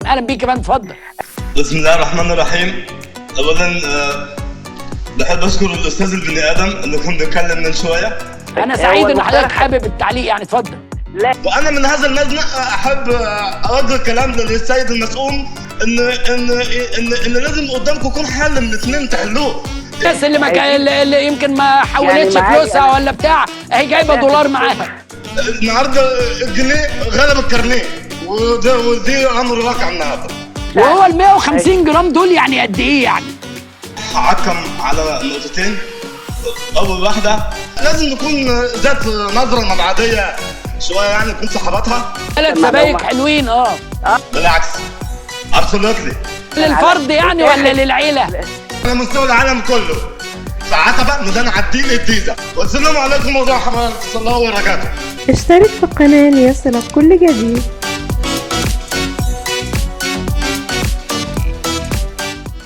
اهلا بيك يا فندم، اتفضل. بسم الله الرحمن الرحيم. اولا بحب اشكر الاستاذ البني ادم اللي كنا بنتكلم من شويه. انا سعيد ان حضرتك حابب التعليق، يعني اتفضل. لا وانا من هذا المبنى احب اوجه كلام للسيد المسؤول ان لازم قدامكم يكون حل من الاثنين تحلوه. الناس اللي ما كان اللي يمكن ما حولتش يعني معايا فلوسها ولا بتاع، اهي جايبه دولار معاها. النهارده الجنيه غلب الكارنيه، ودي امر واقع النهارده. وهو ال 150 جرام دول يعني قد ايه يعني؟ هحكم على نقطتين. اول واحده لازم نكون ذات نظره مبعديه شويه، يعني نكون صحباتها. 3 سبايك حلوين. بالعكس ابسولوتلي. للفرد يعني ولا للعيله؟ على مستوى العالم كله. فعتبة ميدان عدين الجيزه. والسلام عليكم ورحمه الله وبركاته. اشترك في القناة ليصلك كل جديد.